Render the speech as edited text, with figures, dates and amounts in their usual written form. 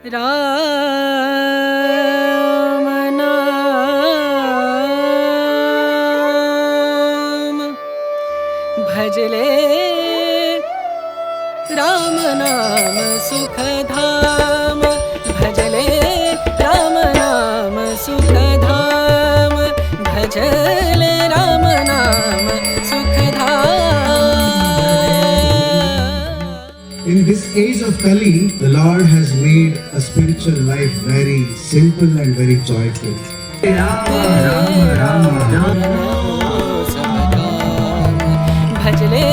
राम नाम भजले राम नाम सुखधाम भजले राम नाम सुखधाम भजले राम नाम Sukhdham. In this age of Kali, the Lord has made a spiritual life very simple and very joyful. भजले